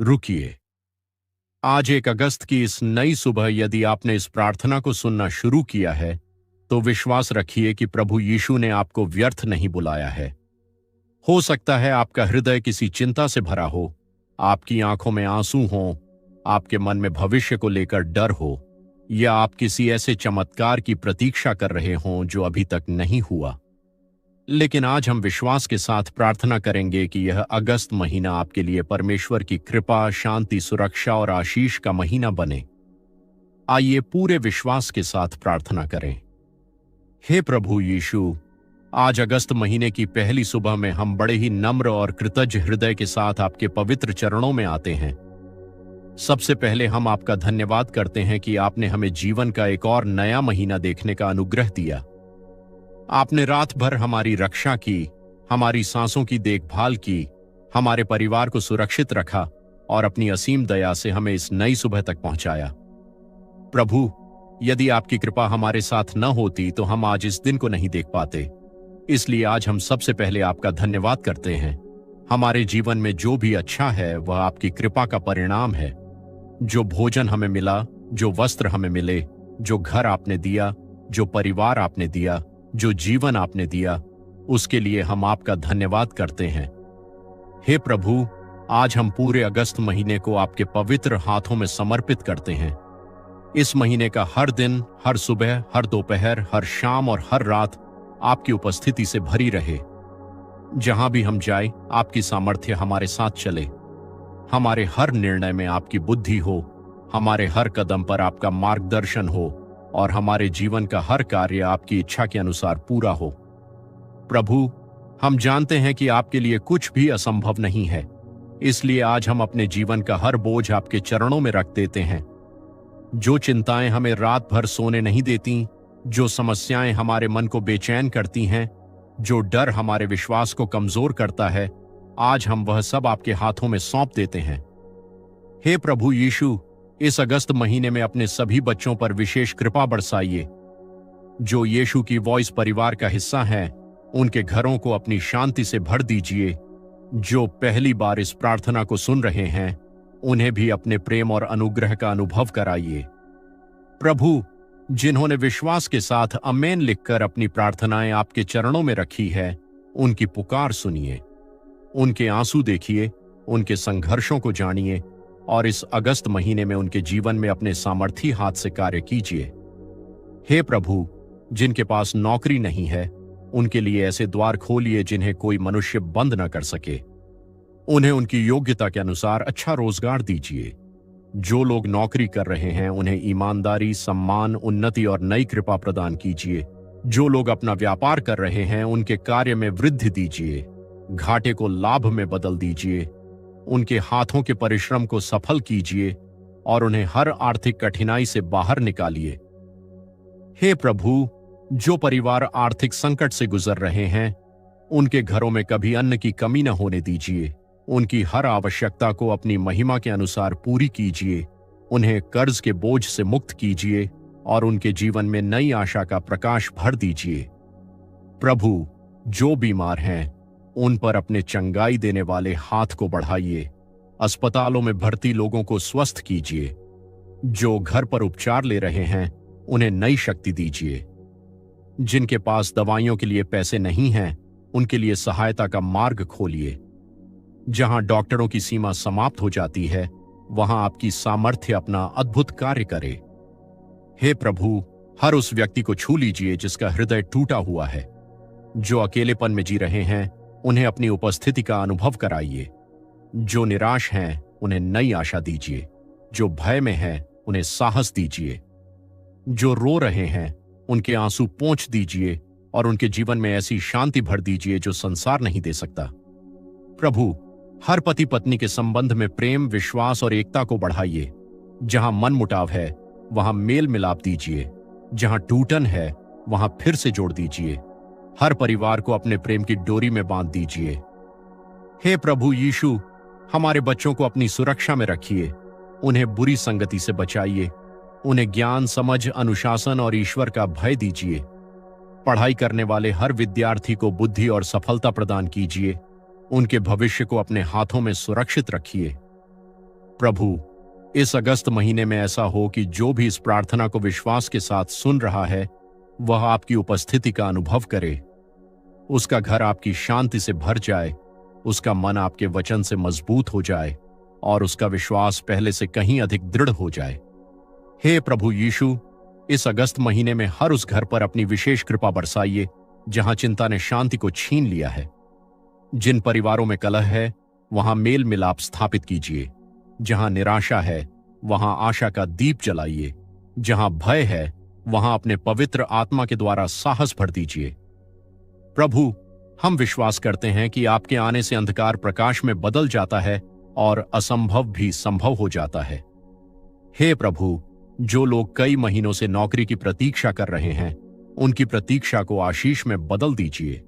रुकिए। आज 1 अगस्त की इस नई सुबह यदि आपने इस प्रार्थना को सुनना शुरू किया है, तो विश्वास रखिए कि प्रभु यीशु ने आपको व्यर्थ नहीं बुलाया है। हो सकता है आपका हृदय किसी चिंता से भरा हो, आपकी आंखों में आंसू हों, आपके मन में भविष्य को लेकर डर हो, या आप किसी ऐसे चमत्कार की प्रतीक्षा कर रहे हों जो अभी तक नहीं हुआ। लेकिन आज हम विश्वास के साथ प्रार्थना करेंगे कि यह अगस्त महीना आपके लिए परमेश्वर की कृपा, शांति, सुरक्षा और आशीष का महीना बने। आइए पूरे विश्वास के साथ प्रार्थना करें। हे प्रभु यीशु, आज अगस्त महीने की पहली सुबह में हम बड़े ही नम्र और कृतज्ञ हृदय के साथ आपके पवित्र चरणों में आते हैं। सबसे पहले हम आपका धन्यवाद करते हैं कि आपने हमें जीवन का एक और नया महीना देखने का अनुग्रह दिया। आपने रात भर हमारी रक्षा की, हमारी सांसों की देखभाल की, हमारे परिवार को सुरक्षित रखा और अपनी असीम दया से हमें इस नई सुबह तक पहुंचाया। प्रभु, यदि आपकी कृपा हमारे साथ न होती तो हम आज इस दिन को नहीं देख पाते। इसलिए आज हम सबसे पहले आपका धन्यवाद करते हैं। हमारे जीवन में जो भी अच्छा है वह आपकी कृपा का परिणाम है। जो भोजन हमें मिला, जो वस्त्र हमें मिले, जो घर आपने दिया, जो परिवार आपने दिया, जो जीवन आपने दिया, उसके लिए हम आपका धन्यवाद करते हैं। हे प्रभु, आज हम पूरे अगस्त महीने को आपके पवित्र हाथों में समर्पित करते हैं। इस महीने का हर दिन, हर सुबह, हर दोपहर, हर शाम और हर रात आपकी उपस्थिति से भरी रहे। जहां भी हम जाए, आपकी सामर्थ्य हमारे साथ चले। हमारे हर निर्णय में आपकी बुद्धि हो, हमारे हर कदम पर आपका मार्गदर्शन हो और हमारे जीवन का हर कार्य आपकी इच्छा के अनुसार पूरा हो। प्रभु, हम जानते हैं कि आपके लिए कुछ भी असंभव नहीं है, इसलिए आज हम अपने जीवन का हर बोझ आपके चरणों में रख देते हैं। जो चिंताएं हमें रात भर सोने नहीं देती, जो समस्याएं हमारे मन को बेचैन करती हैं, जो डर हमारे विश्वास को कमजोर करता है, आज हम वह सब आपके हाथों में सौंप देते हैं। हे प्रभु यीशु, इस अगस्त महीने में अपने सभी बच्चों पर विशेष कृपा बरसाइए। जो यीशु की वॉइस परिवार का हिस्सा हैं, उनके घरों को अपनी शांति से भर दीजिए। जो पहली बार इस प्रार्थना को सुन रहे हैं, उन्हें भी अपने प्रेम और अनुग्रह का अनुभव कराइए। प्रभु, जिन्होंने विश्वास के साथ आमीन लिखकर अपनी प्रार्थनाएं आपके चरणों में रखी है, उनकी पुकार सुनिए। उनके आंसू देखिए, उनके संघर्षों को जानिए और इस अगस्त महीने में उनके जीवन में अपने सामर्थी हाथ से कार्य कीजिए। हे प्रभु, जिनके पास नौकरी नहीं है, उनके लिए ऐसे द्वार खोलिए जिन्हें कोई मनुष्य बंद न कर सके। उन्हें उनकी योग्यता के अनुसार अच्छा रोजगार दीजिए। जो लोग नौकरी कर रहे हैं, उन्हें ईमानदारी, सम्मान, उन्नति और नई कृपा प्रदान कीजिए। जो लोग अपना व्यापार कर रहे हैं, उनके कार्य में वृद्धि दीजिए। घाटे को लाभ में बदल दीजिए। उनके हाथों के परिश्रम को सफल कीजिए और उन्हें हर आर्थिक कठिनाई से बाहर निकालिए। हे प्रभु, जो परिवार आर्थिक संकट से गुजर रहे हैं, उनके घरों में कभी अन्न की कमी न होने दीजिए। उनकी हर आवश्यकता को अपनी महिमा के अनुसार पूरी कीजिए। उन्हें कर्ज के बोझ से मुक्त कीजिए और उनके जीवन में नई आशा का प्रकाश भर दीजिए। प्रभु, जो बीमार हैं, उन पर अपने चंगाई देने वाले हाथ को बढ़ाइए। अस्पतालों में भर्ती लोगों को स्वस्थ कीजिए। जो घर पर उपचार ले रहे हैं, उन्हें नई शक्ति दीजिए। जिनके पास दवाइयों के लिए पैसे नहीं हैं, उनके लिए सहायता का मार्ग खोलिए। जहां डॉक्टरों की सीमा समाप्त हो जाती है, वहां आपकी सामर्थ्य अपना अद्भुत कार्य करे। हे प्रभु, हर उस व्यक्ति को छू लीजिए जिसका हृदय टूटा हुआ है। जो अकेलेपन में जी रहे हैं, उन्हें अपनी उपस्थिति का अनुभव कराइए। जो निराश हैं, उन्हें नई आशा दीजिए। जो भय में हैं, उन्हें साहस दीजिए। जो रो रहे हैं, उनके आंसू पोंछ दीजिए और उनके जीवन में ऐसी शांति भर दीजिए जो संसार नहीं दे सकता। प्रभु, हर पति पत्नी के संबंध में प्रेम, विश्वास और एकता को बढ़ाइए। जहां मन मुटाव है, वहां मेल मिलाप दीजिए। जहां टूटन है, वहां फिर से जोड़ दीजिए। हर परिवार को अपने प्रेम की डोरी में बांध दीजिए। हे प्रभु यीशु, हमारे बच्चों को अपनी सुरक्षा में रखिए। उन्हें बुरी संगति से बचाइए। उन्हें ज्ञान, समझ, अनुशासन और ईश्वर का भय दीजिए। पढ़ाई करने वाले हर विद्यार्थी को बुद्धि और सफलता प्रदान कीजिए। उनके भविष्य को अपने हाथों में सुरक्षित रखिए। प्रभु, इस अगस्त महीने में ऐसा हो कि जो भी इस प्रार्थना को विश्वास के साथ सुन रहा है वह आपकी उपस्थिति का अनुभव करे। उसका घर आपकी शांति से भर जाए, उसका मन आपके वचन से मजबूत हो जाए और उसका विश्वास पहले से कहीं अधिक दृढ़ हो जाए। हे प्रभु यीशु, इस अगस्त महीने में हर उस घर पर अपनी विशेष कृपा बरसाइए जहां चिंता ने शांति को छीन लिया है। जिन परिवारों में कलह है वहां मेल मिलाप स्थापित कीजिए। जहां निराशा है वहां आशा का दीप जलाइए। जहां भय है वहां अपने पवित्र आत्मा के द्वारा साहस भर दीजिए। प्रभु, हम विश्वास करते हैं कि आपके आने से अंधकार प्रकाश में बदल जाता है और असंभव भी संभव हो जाता है। हे प्रभु, जो लोग कई महीनों से नौकरी की प्रतीक्षा कर रहे हैं उनकी प्रतीक्षा को आशीष में बदल दीजिए।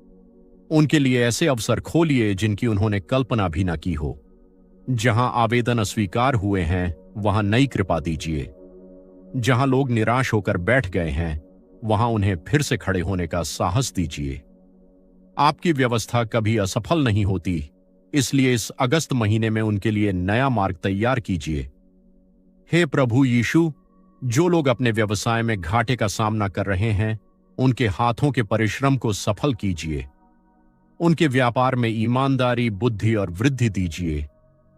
उनके लिए ऐसे अवसर खोलिए जिनकी उन्होंने कल्पना भी न की हो। जहां आवेदन अस्वीकार हुए हैं वहां नई कृपा दीजिए। जहां लोग निराश होकर बैठ गए हैं वहां उन्हें फिर से खड़े होने का साहस दीजिए। आपकी व्यवस्था कभी असफल नहीं होती, इसलिए इस अगस्त महीने में उनके लिए नया मार्ग तैयार कीजिए। हे प्रभु यीशु, जो लोग अपने व्यवसाय में घाटे का सामना कर रहे हैं उनके हाथों के परिश्रम को सफल कीजिए। उनके व्यापार में ईमानदारी, बुद्धि और वृद्धि दीजिए।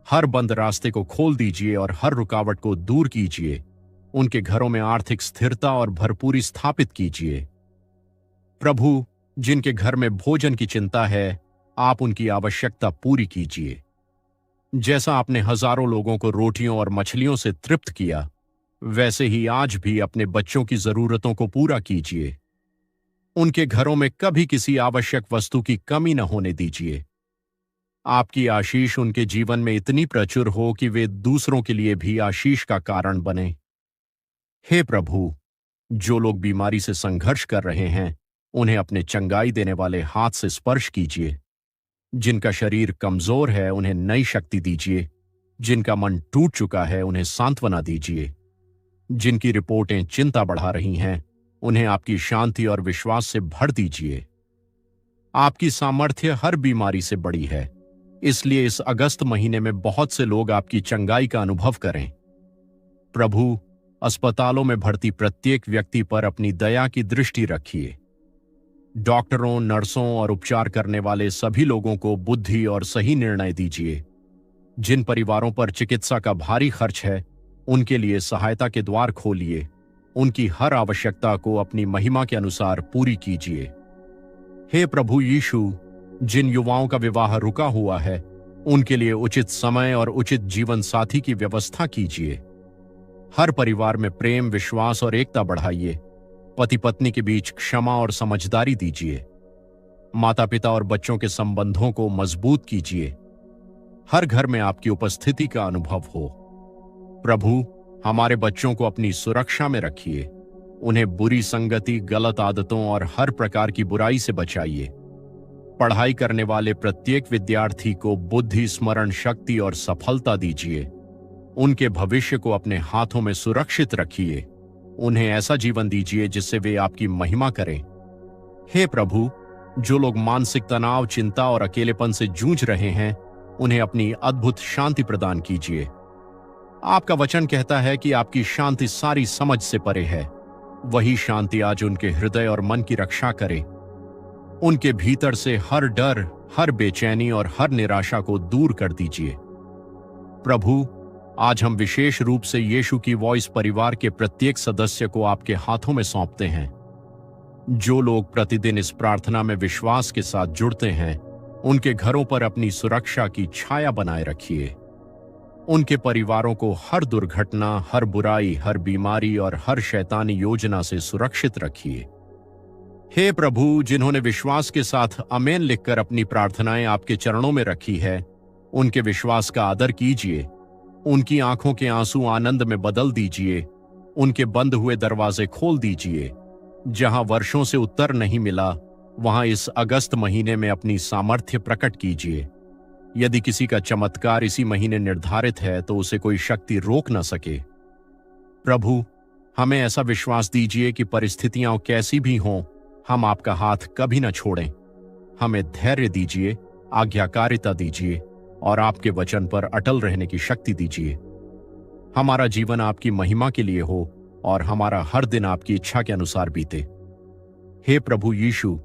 हर बंद रास्ते को खोल दीजिए और हर रुकावट को दूर कीजिए। उनके घरों में आर्थिक स्थिरता और भरपूरी स्थापित कीजिए। प्रभु, जिनके घर में भोजन की चिंता है आप उनकी आवश्यकता पूरी कीजिए। जैसा आपने हजारों लोगों को रोटियों और मछलियों से तृप्त किया वैसे ही आज भी अपने बच्चों की जरूरतों को पूरा कीजिए। उनके घरों में कभी किसी आवश्यक वस्तु की कमी न होने दीजिए। आपकी आशीष उनके जीवन में इतनी प्रचुर हो कि वे दूसरों के लिए भी आशीष का कारण बने। हे प्रभु, जो लोग बीमारी से संघर्ष कर रहे हैं उन्हें अपने चंगाई देने वाले हाथ से स्पर्श कीजिए। जिनका शरीर कमजोर है उन्हें नई शक्ति दीजिए। जिनका मन टूट चुका है उन्हें सांत्वना दीजिए। जिनकी रिपोर्टें चिंता बढ़ा रही हैं उन्हें आपकी शांति और विश्वास से भर दीजिए। आपकी सामर्थ्य हर बीमारी से बड़ी है, इसलिए इस अगस्त महीने में बहुत से लोग आपकी चंगाई का अनुभव करें। प्रभु, अस्पतालों में भर्ती प्रत्येक व्यक्ति पर अपनी दया की दृष्टि रखिए। डॉक्टरों, नर्सों और उपचार करने वाले सभी लोगों को बुद्धि और सही निर्णय दीजिए। जिन परिवारों पर चिकित्सा का भारी खर्च है उनके लिए सहायता के द्वार खोलिए। उनकी हर आवश्यकता को अपनी महिमा के अनुसार पूरी कीजिए। हे प्रभु यीशु, जिन युवाओं का विवाह रुका हुआ है उनके लिए उचित समय और उचित जीवन साथी की व्यवस्था कीजिए। हर परिवार में प्रेम, विश्वास और एकता बढ़ाइए। पति पत्नी के बीच क्षमा और समझदारी दीजिए। माता पिता और बच्चों के संबंधों को मजबूत कीजिए। हर घर में आपकी उपस्थिति का अनुभव हो। प्रभु, हमारे बच्चों को अपनी सुरक्षा में रखिए। उन्हें बुरी संगति, गलत आदतों और हर प्रकार की बुराई से बचाइए। पढ़ाई करने वाले प्रत्येक विद्यार्थी को बुद्धि, स्मरण शक्ति और सफलता दीजिए। उनके भविष्य को अपने हाथों में सुरक्षित रखिए। उन्हें ऐसा जीवन दीजिए जिससे वे आपकी महिमा करें। हे प्रभु, जो लोग मानसिक तनाव, चिंता और अकेलेपन से जूझ रहे हैं उन्हें अपनी अद्भुत शांति प्रदान कीजिए। आपका वचन कहता है कि आपकी शांति सारी समझ से परे है। वही शांति आज उनके हृदय और मन की रक्षा करे। उनके भीतर से हर डर, हर बेचैनी और हर निराशा को दूर कर दीजिए। प्रभु, आज हम विशेष रूप से यीशु की वॉइस परिवार के प्रत्येक सदस्य को आपके हाथों में सौंपते हैं। जो लोग प्रतिदिन इस प्रार्थना में विश्वास के साथ जुड़ते हैं उनके घरों पर अपनी सुरक्षा की छाया बनाए रखिए। उनके परिवारों को हर दुर्घटना, हर बुराई, हर बीमारी और हर शैतानी योजना से सुरक्षित रखिए। हे प्रभु, जिन्होंने विश्वास के साथ आमीन लिखकर अपनी प्रार्थनाएं आपके चरणों में रखी है उनके विश्वास का आदर कीजिए। उनकी आंखों के आंसू आनंद में बदल दीजिए। उनके बंद हुए दरवाजे खोल दीजिए। जहां वर्षों से उत्तर नहीं मिला वहां इस अगस्त महीने में अपनी सामर्थ्य प्रकट कीजिए। यदि किसी का चमत्कार इसी महीने निर्धारित है तो उसे कोई शक्ति रोक न सके। प्रभु, हमें ऐसा विश्वास दीजिए कि परिस्थितियां कैसी भी हों हम आपका हाथ कभी न छोड़ें। हमें धैर्य दीजिए, आज्ञाकारिता दीजिए और आपके वचन पर अटल रहने की शक्ति दीजिए। हमारा जीवन आपकी महिमा के लिए हो और हमारा हर दिन आपकी इच्छा के अनुसार बीते। हे प्रभु यीशु,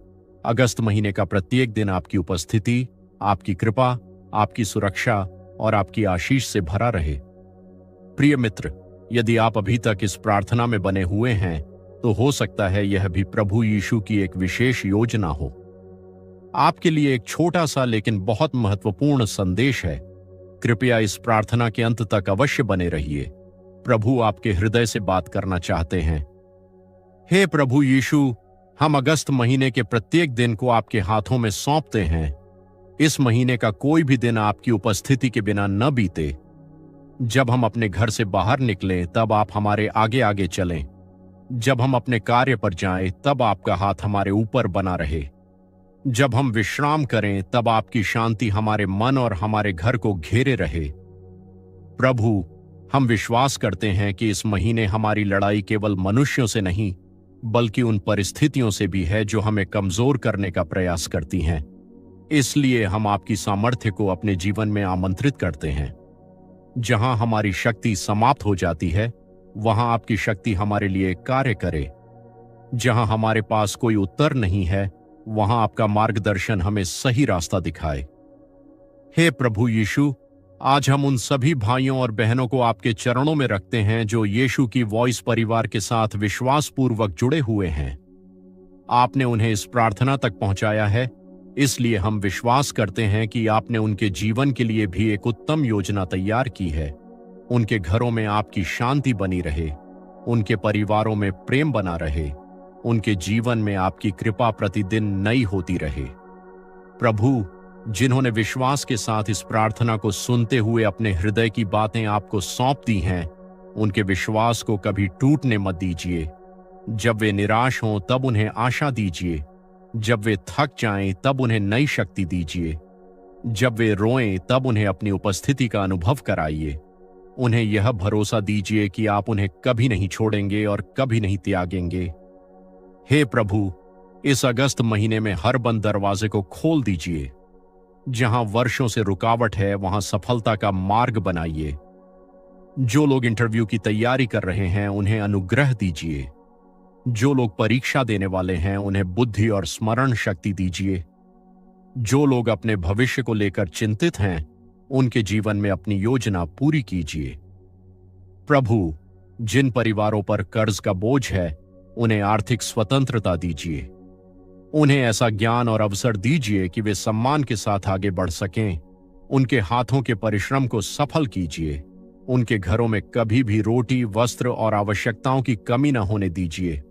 अगस्त महीने का प्रत्येक दिन आपकी उपस्थिति, आपकी कृपा, आपकी सुरक्षा और आपकी आशीष से भरा रहे। प्रिय मित्र, यदि आप अभी तक इस प्रार्थना में बने हुए हैं तो हो सकता है यह भी प्रभु यीशु की एक विशेष योजना हो। आपके लिए एक छोटा सा लेकिन बहुत महत्वपूर्ण संदेश है। कृपया इस प्रार्थना के अंत तक अवश्य बने रहिए। प्रभु आपके हृदय से बात करना चाहते हैं। हे प्रभु यीशु, हम अगस्त महीने के प्रत्येक दिन को आपके हाथों में सौंपते हैं। इस महीने का कोई भी दिन आपकी उपस्थिति के बिना न बीते। जब हम अपने घर से बाहर निकलें तब आप हमारे आगे आगे चलें। जब हम अपने कार्य पर जाएं तब आपका हाथ हमारे ऊपर बना रहे। जब हम विश्राम करें तब आपकी शांति हमारे मन और हमारे घर को घेरे रहे। प्रभु, हम विश्वास करते हैं कि इस महीने हमारी लड़ाई केवल मनुष्यों से नहीं बल्कि उन परिस्थितियों से भी है जो हमें कमजोर करने का प्रयास करती हैं। इसलिए हम आपकी सामर्थ्य को अपने जीवन में आमंत्रित करते हैं। जहां हमारी शक्ति समाप्त हो जाती है वहां आपकी शक्ति हमारे लिए कार्य करे। जहां हमारे पास कोई उत्तर नहीं है वहां आपका मार्गदर्शन हमें सही रास्ता दिखाए। हे प्रभु यीशु, आज हम उन सभी भाइयों और बहनों को आपके चरणों में रखते हैं जो यीशु की वॉइस परिवार के साथ विश्वासपूर्वक जुड़े हुए हैं। आपने उन्हें इस प्रार्थना तक पहुंचाया है, इसलिए हम विश्वास करते हैं कि आपने उनके जीवन के लिए भी एक उत्तम योजना तैयार की है। उनके घरों में आपकी शांति बनी रहे, उनके परिवारों में प्रेम बना रहे, उनके जीवन में आपकी कृपा प्रतिदिन नई होती रहे। प्रभु, जिन्होंने विश्वास के साथ इस प्रार्थना को सुनते हुए अपने हृदय की बातें आपको सौंप दी हैं, उनके विश्वास को कभी टूटने मत दीजिए। जब वे निराश हों तब उन्हें आशा दीजिए। जब वे थक जाएं तब उन्हें नई शक्ति दीजिए। जब वे रोएं तब उन्हें अपनी उपस्थिति का अनुभव कराइए। उन्हें यह भरोसा दीजिए कि आप उन्हें कभी नहीं छोड़ेंगे और कभी नहीं त्यागेंगे। हे प्रभु, इस अगस्त महीने में हर बंद दरवाजे को खोल दीजिए। जहां वर्षों से रुकावट है वहां सफलता का मार्ग बनाइए। जो लोग इंटरव्यू की तैयारी कर रहे हैं उन्हें अनुग्रह दीजिए। जो लोग परीक्षा देने वाले हैं उन्हें बुद्धि और स्मरण शक्ति दीजिए। जो लोग अपने भविष्य को लेकर चिंतित हैं उनके जीवन में अपनी योजना पूरी कीजिए। प्रभु, जिन परिवारों पर कर्ज का बोझ है उन्हें आर्थिक स्वतंत्रता दीजिए। उन्हें ऐसा ज्ञान और अवसर दीजिए कि वे सम्मान के साथ आगे बढ़ सकें। उनके हाथों के परिश्रम को सफल कीजिए। उनके घरों में कभी भी रोटी, वस्त्र और आवश्यकताओं की कमी न होने दीजिए।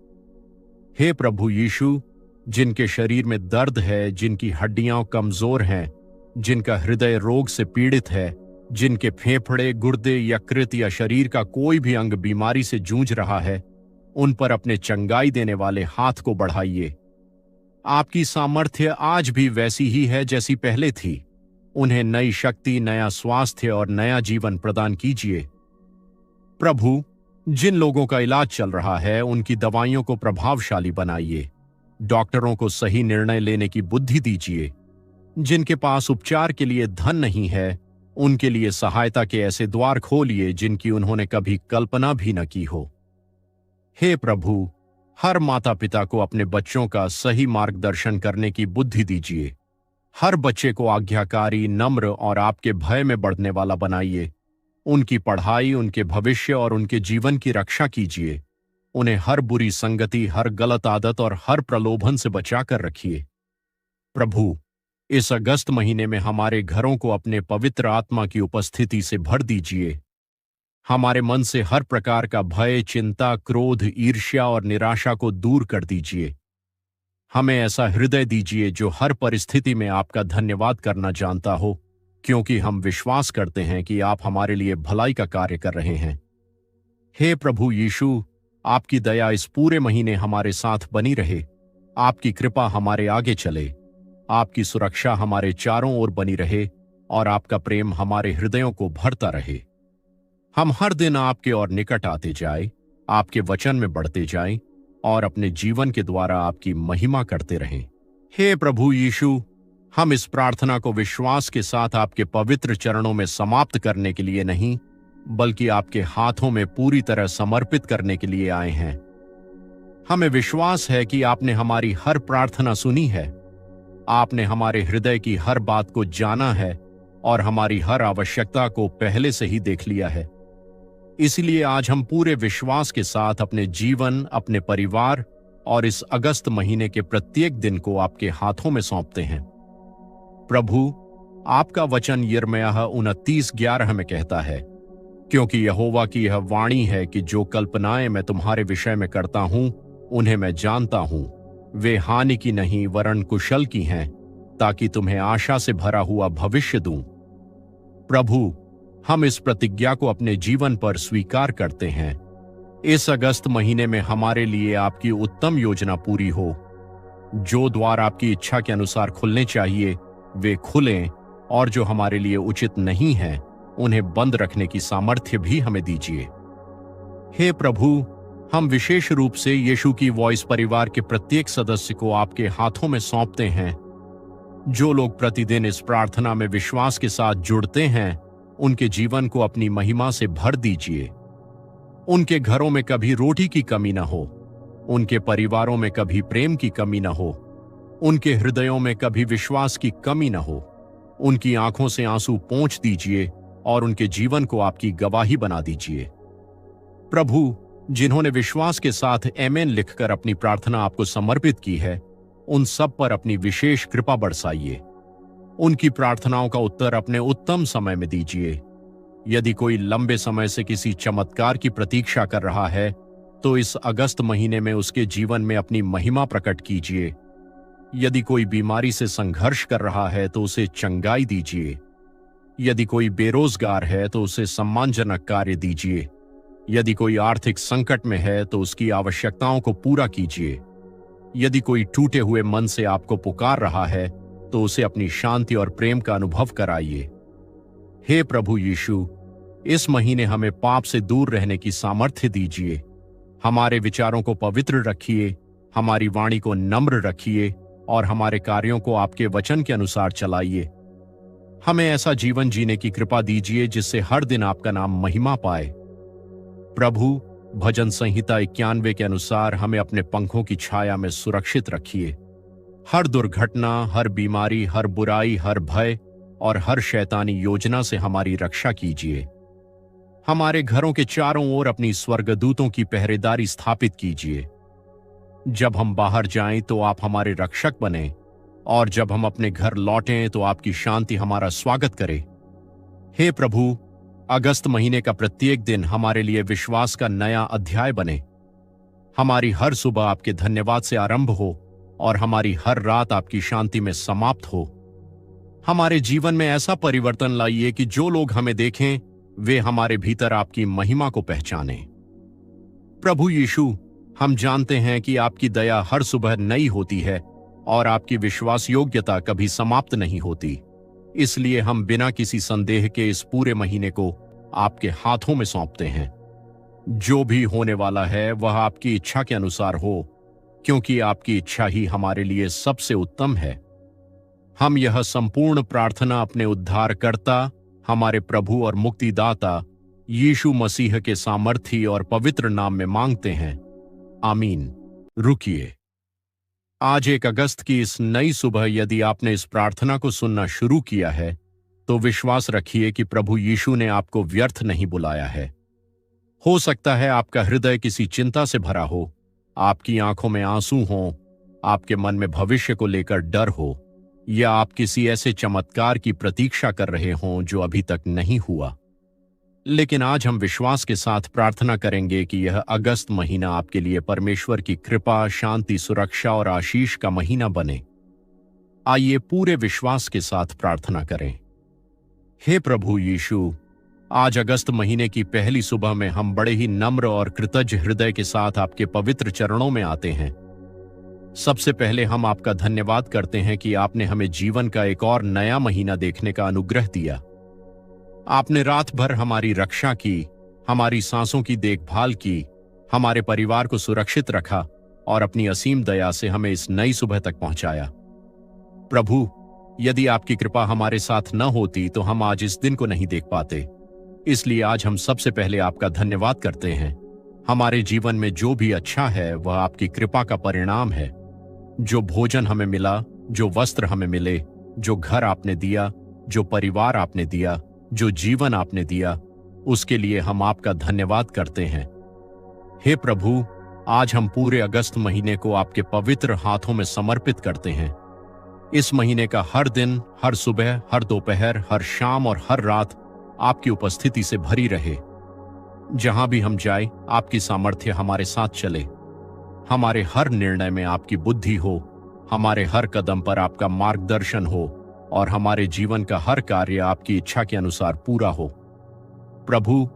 हे प्रभु यीशु, जिनके शरीर में दर्द है, जिनकी हड्डियां कमजोर हैं, जिनका हृदय रोग से पीड़ित है, जिनके फेफड़े, गुर्दे, यकृत या शरीर का कोई भी अंग बीमारी से जूझ रहा है, उन पर अपने चंगाई देने वाले हाथ को बढ़ाइए। आपकी सामर्थ्य आज भी वैसी ही है जैसी पहले थी। उन्हें नई शक्ति, नया स्वास्थ्य और नया जीवन प्रदान कीजिए। प्रभु, जिन लोगों का इलाज चल रहा है उनकी दवाइयों को प्रभावशाली बनाइए। डॉक्टरों को सही निर्णय लेने की बुद्धि दीजिए। जिनके पास उपचार के लिए धन नहीं है उनके लिए सहायता के ऐसे द्वार खोलिए जिनकी उन्होंने कभी कल्पना भी न की हो। हे प्रभु, हर माता पिता को अपने बच्चों का सही मार्गदर्शन करने की बुद्धि दीजिए। हर बच्चे को आज्ञाकारी, नम्र और आपके भय में बढ़ने वाला बनाइए। उनकी पढ़ाई, उनके भविष्य और उनके जीवन की रक्षा कीजिए। उन्हें हर बुरी संगति, हर गलत आदत और हर प्रलोभन से बचाकर रखिए। प्रभु, इस अगस्त महीने में हमारे घरों को अपने पवित्र आत्मा की उपस्थिति से भर दीजिए। हमारे मन से हर प्रकार का भय, चिंता, क्रोध, ईर्ष्या और निराशा को दूर कर दीजिए। हमें ऐसा हृदय दीजिए जो हर परिस्थिति में आपका धन्यवाद करना जानता हो, क्योंकि हम विश्वास करते हैं कि आप हमारे लिए भलाई का कार्य कर रहे हैं। हे प्रभु यीशु, आपकी दया इस पूरे महीने हमारे साथ बनी रहे। आपकी कृपा हमारे आगे चले। आपकी सुरक्षा हमारे चारों ओर बनी रहे और आपका प्रेम हमारे हृदयों को भरता रहे। हम हर दिन आपके और निकट आते जाएं, आपके वचन में बढ़ते जाएं और अपने जीवन के द्वारा आपकी महिमा करते रहें। हे प्रभु यीशु, हम इस प्रार्थना को विश्वास के साथ आपके पवित्र चरणों में समाप्त करने के लिए नहीं बल्कि आपके हाथों में पूरी तरह समर्पित करने के लिए आए हैं। हमें विश्वास है कि आपने हमारी हर प्रार्थना सुनी है, आपने हमारे हृदय की हर बात को जाना है और हमारी हर आवश्यकता को पहले से ही देख लिया है। इसलिए आज हम पूरे विश्वास के साथ अपने जीवन, अपने परिवार और इस अगस्त महीने के प्रत्येक दिन को आपके हाथों में सौंपते हैं। प्रभु, आपका वचन यिर्मयाह 29:11 में कहता है, क्योंकि यहोवा की यह वाणी है कि जो कल्पनाएं मैं तुम्हारे विषय में करता हूं उन्हें मैं जानता हूं, वे हानि की नहीं वरन कुशल की हैं, ताकि तुम्हें आशा से भरा हुआ भविष्य दूं। प्रभु, हम इस प्रतिज्ञा को अपने जीवन पर स्वीकार करते हैं। इस अगस्त महीने में हमारे लिए आपकी उत्तम योजना पूरी हो। जो द्वार आपकी इच्छा के अनुसार खुलने चाहिए वे खुलें, और जो हमारे लिए उचित नहीं है उन्हें बंद रखने की सामर्थ्य भी हमें दीजिए। हे प्रभु, हम विशेष रूप से यीशु की वॉइस परिवार के प्रत्येक सदस्य को आपके हाथों में सौंपते हैं। जो लोग प्रतिदिन इस प्रार्थना में विश्वास के साथ जुड़ते हैं, उनके जीवन को अपनी महिमा से भर दीजिए। उनके घरों में कभी रोटी की कमी न हो, उनके परिवारों में कभी प्रेम की कमी न हो, उनके हृदयों में कभी विश्वास की कमी न हो। उनकी आंखों से आंसू पोंछ दीजिए और उनके जीवन को आपकी गवाही बना दीजिए। प्रभु, जिन्होंने विश्वास के साथ आमीन लिखकर अपनी प्रार्थना आपको समर्पित की है, उन सब पर अपनी विशेष कृपा बरसाइए। उनकी प्रार्थनाओं का उत्तर अपने उत्तम समय में दीजिए। यदि कोई लंबे समय से किसी चमत्कार की प्रतीक्षा कर रहा है, तो इस अगस्त महीने में उसके जीवन में अपनी महिमा प्रकट कीजिए। यदि कोई बीमारी से संघर्ष कर रहा है तो उसे चंगाई दीजिए। यदि कोई बेरोजगार है तो उसे सम्मानजनक कार्य दीजिए। यदि कोई आर्थिक संकट में है तो उसकी आवश्यकताओं को पूरा कीजिए। यदि कोई टूटे हुए मन से आपको पुकार रहा है तो उसे अपनी शांति और प्रेम का अनुभव कराइए। हे प्रभु यीशु, इस महीने हमें पाप से दूर रहने की सामर्थ्य दीजिए। हमारे विचारों को पवित्र रखिए, हमारी वाणी को नम्र रखिए और हमारे कार्यों को आपके वचन के अनुसार चलाइए। हमें ऐसा जीवन जीने की कृपा दीजिए जिससे हर दिन आपका नाम महिमा पाए। प्रभु, भजन संहिता 91 के अनुसार हमें अपने पंखों की छाया में सुरक्षित रखिए। हर दुर्घटना, हर बीमारी, हर बुराई, हर भय और हर शैतानी योजना से हमारी रक्षा कीजिए। हमारे घरों के चारों ओर अपनी स्वर्गदूतों की पहरेदारी स्थापित कीजिए। जब हम बाहर जाएं तो आप हमारे रक्षक बने, और जब हम अपने घर लौटें तो आपकी शांति हमारा स्वागत करे। हे प्रभु, अगस्त महीने का प्रत्येक दिन हमारे लिए विश्वास का नया अध्याय बने। हमारी हर सुबह आपके धन्यवाद से आरंभ हो और हमारी हर रात आपकी शांति में समाप्त हो। हमारे जीवन में ऐसा परिवर्तन लाइए कि जो लोग हमें देखें वे हमारे भीतर आपकी महिमा को पहचानें। प्रभु यीशु, हम जानते हैं कि आपकी दया हर सुबह नई होती है और आपकी विश्वास योग्यता कभी समाप्त नहीं होती। इसलिए हम बिना किसी संदेह के इस पूरे महीने को आपके हाथों में सौंपते हैं। जो भी होने वाला है वह आपकी इच्छा के अनुसार हो, क्योंकि आपकी इच्छा ही हमारे लिए सबसे उत्तम है। हम यह संपूर्ण प्रार्थना अपने उद्धारकर्ता, हमारे प्रभु और मुक्तिदाता यीशु मसीह के सामर्थी और पवित्र नाम में मांगते हैं। आमीन। रुकिए, आज 1 अगस्त की इस नई सुबह यदि आपने इस प्रार्थना को सुनना शुरू किया है, तो विश्वास रखिए कि प्रभु यीशु ने आपको व्यर्थ नहीं बुलाया है। हो सकता है आपका हृदय किसी चिंता से भरा हो, आपकी आंखों में आंसू हों, आपके मन में भविष्य को लेकर डर हो, या आप किसी ऐसे चमत्कार की प्रतीक्षा कर रहे हों जो अभी तक नहीं हुआ। लेकिन आज हम विश्वास के साथ प्रार्थना करेंगे कि यह अगस्त महीना आपके लिए परमेश्वर की कृपा, शांति, सुरक्षा और आशीष का महीना बने। आइए पूरे विश्वास के साथ प्रार्थना करें। हे प्रभु यीशु, आज अगस्त महीने की पहली सुबह में हम बड़े ही नम्र और कृतज्ञ हृदय के साथ आपके पवित्र चरणों में आते हैं। सबसे पहले हम आपका धन्यवाद करते हैं कि आपने हमें जीवन का एक और नया महीना देखने का अनुग्रह दिया। आपने रात भर हमारी रक्षा की, हमारी सांसों की देखभाल की, हमारे परिवार को सुरक्षित रखा और अपनी असीम दया से हमें इस नई सुबह तक पहुंचाया। प्रभु, यदि आपकी कृपा हमारे साथ न होती तो हम आज इस दिन को नहीं देख पाते। इसलिए आज हम सबसे पहले आपका धन्यवाद करते हैं। हमारे जीवन में जो भी अच्छा है वह आपकी कृपा का परिणाम है। जो भोजन हमें मिला, जो वस्त्र हमें मिले, जो घर आपने दिया, जो परिवार आपने दिया, जो जीवन आपने दिया, उसके लिए हम आपका धन्यवाद करते हैं। हे प्रभु, आज हम पूरे अगस्त महीने को आपके पवित्र हाथों में समर्पित करते हैं। इस महीने का हर दिन, हर सुबह, हर दोपहर, हर शाम और हर रात आपकी उपस्थिति से भरी रहे। जहां भी हम जाए, आपकी सामर्थ्य हमारे साथ चले। हमारे हर निर्णय में आपकी बुद्धि हो, हमारे हर कदम पर आपका मार्गदर्शन हो और हमारे जीवन का हर कार्य आपकी इच्छा के अनुसार पूरा हो। प्रभु,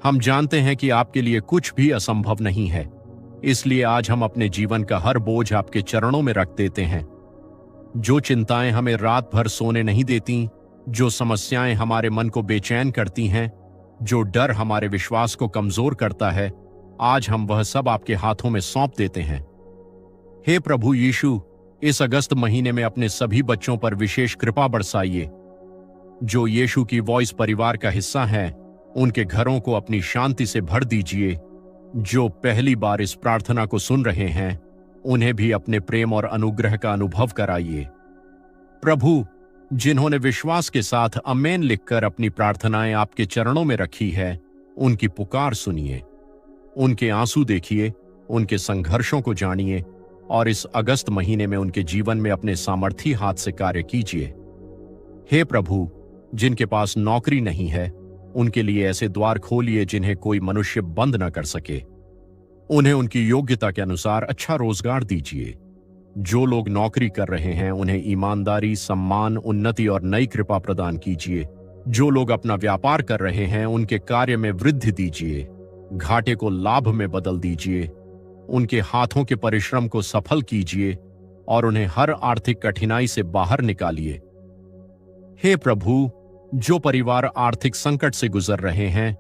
हम जानते हैं कि आपके लिए कुछ भी असंभव नहीं है, इसलिए आज हम अपने जीवन का हर बोझ आपके चरणों में रख देते हैं। जो चिंताएं हमें रात भर सोने नहीं देती, जो समस्याएं हमारे मन को बेचैन करती हैं, जो डर हमारे विश्वास को कमजोर करता है, आज हम वह सब आपके हाथों में सौंप देते हैं। हे प्रभु यीशु, इस अगस्त महीने में अपने सभी बच्चों पर विशेष कृपा बरसाइए। जो यीशु की वॉइस परिवार का हिस्सा हैं, उनके घरों को अपनी शांति से भर दीजिए। जो पहली बार इस प्रार्थना को सुन रहे हैं, उन्हें भी अपने प्रेम और अनुग्रह का अनुभव कराइए। प्रभु, जिन्होंने विश्वास के साथ आमीन लिखकर अपनी प्रार्थनाएं आपके चरणों में रखी है, उनकी पुकार सुनिए, उनके आंसू देखिए, उनके संघर्षों को जानिए और इस अगस्त महीने में उनके जीवन में अपने सामर्थी हाथ से कार्य कीजिए। हे प्रभु, जिनके पास नौकरी नहीं है, उनके लिए ऐसे द्वार खोलिए जिन्हें कोई मनुष्य बंद न कर सके। उन्हें उनकी योग्यता के अनुसार अच्छा रोजगार दीजिए। जो लोग नौकरी कर रहे हैं, उन्हें ईमानदारी, सम्मान, उन्नति और नई कृपा प्रदान कीजिए। जो लोग अपना व्यापार कर रहे हैं, उनके कार्य में वृद्धि दीजिए। घाटे को लाभ में बदल दीजिए। उनके हाथों के परिश्रम को सफल कीजिए और उन्हें हर आर्थिक कठिनाई से बाहर निकालिए। हे प्रभु, जो परिवार आर्थिक संकट से गुजर रहे हैं,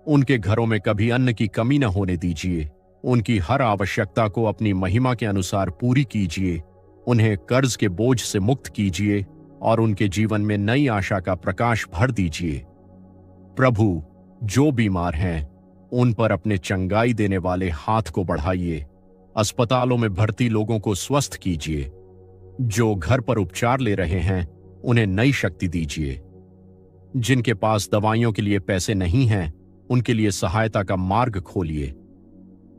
उनके घरों में कभी अन्न की कमी न होने दीजिए। उनकी हर आवश्यकता को अपनी महिमा के अनुसार पूरी कीजिए। उन्हें कर्ज के बोझ से मुक्त कीजिए और उनके जीवन में नई आशा का प्रकाश भर दीजिए। प्रभु, जो बीमार हैं, उन पर अपने चंगाई देने वाले हाथ को बढ़ाइए। अस्पतालों में भर्ती लोगों को स्वस्थ कीजिए। जो घर पर उपचार ले रहे हैं, उन्हें नई शक्ति दीजिए। जिनके पास दवाइयों के लिए पैसे नहीं हैं, उनके लिए सहायता का मार्ग खोलिए।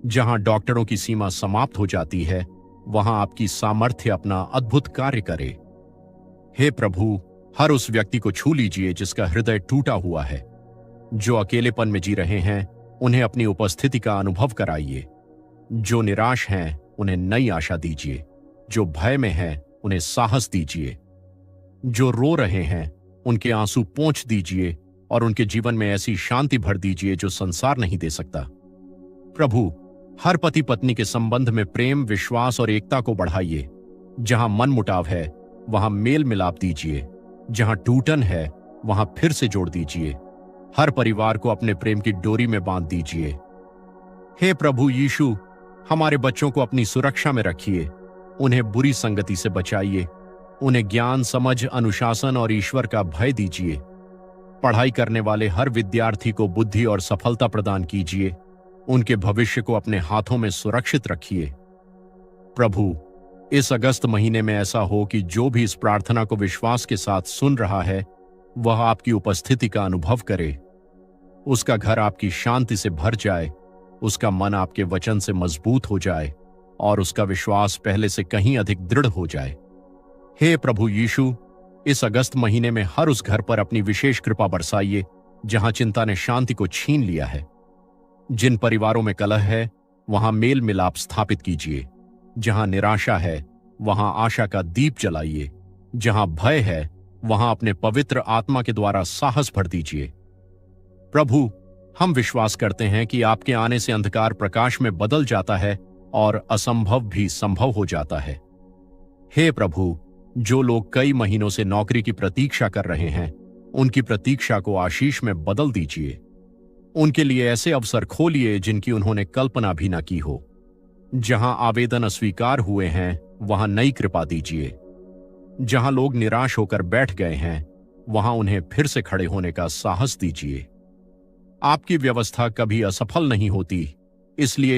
जहां डॉक्टरों की सीमा समाप्त हो जाती है, वहां आपकी सामर्थ्य अपना अद्भुत कार्य करे। हे प्रभु, हर उस व्यक्ति को छू लीजिए जिसका हृदय टूटा हुआ है। जो अकेलेपन में जी रहे हैं, उन्हें अपनी उपस्थिति का अनुभव कराइए। जो निराश हैं, उन्हें नई आशा दीजिए। जो भय में हैं, उन्हें साहस दीजिए। जो रो रहे हैं, उनके आंसू पोंछ दीजिए और उनके जीवन में ऐसी शांति भर दीजिए जो संसार नहीं दे सकता। प्रभु, हर पति पत्नी के संबंध में प्रेम, विश्वास और एकता को बढ़ाइए। जहां मनमुटाव है, वहां मेल मिलाप दीजिए। जहां टूटन है, वहां फिर से जोड़ दीजिए। हर परिवार को अपने प्रेम की डोरी में बांध दीजिए। हे प्रभु यीशु, हमारे बच्चों को अपनी सुरक्षा में रखिए। उन्हें बुरी संगति से बचाइए। उन्हें ज्ञान, समझ, अनुशासन और ईश्वर का भय दीजिए। पढ़ाई करने वाले हर विद्यार्थी को बुद्धि और सफलता प्रदान कीजिए। उनके भविष्य को अपने हाथों में सुरक्षित रखिए। प्रभु, इस अगस्त महीने में ऐसा हो कि जो भी इस प्रार्थना को विश्वास के साथ सुन रहा है, वह आपकी उपस्थिति का अनुभव करे। उसका घर आपकी शांति से भर जाए, उसका मन आपके वचन से मजबूत हो जाए और उसका विश्वास पहले से कहीं अधिक दृढ़ हो जाए। हे प्रभु यीशु, इस अगस्त महीने में हर उस घर पर अपनी विशेष कृपा बरसाइए जहां चिंता ने शांति को छीन लिया है। जिन परिवारों में कलह है, वहां मेल मिलाप स्थापित कीजिए। जहां निराशा है, वहां आशा का दीप जलाइए। जहां भय है, वहां अपने पवित्र आत्मा के द्वारा साहस भर दीजिए। प्रभु, हम विश्वास करते हैं कि आपके आने से अंधकार प्रकाश में बदल जाता है और असंभव भी संभव हो जाता है। हे प्रभु, जो लोग कई महीनों से नौकरी की प्रतीक्षा कर रहे हैं, उनकी प्रतीक्षा को आशीष में बदल दीजिए। उनके लिए ऐसे अवसर खोलिए जिनकी उन्होंने कल्पना भी न की हो। जहां आवेदन अस्वीकार हुए हैं, वहां नई कृपा दीजिए। जहां लोग निराश होकर बैठ गए हैं, वहां उन्हें फिर से खड़े होने का साहस दीजिए। आपकी व्यवस्था कभी असफल नहीं होती, इसलिए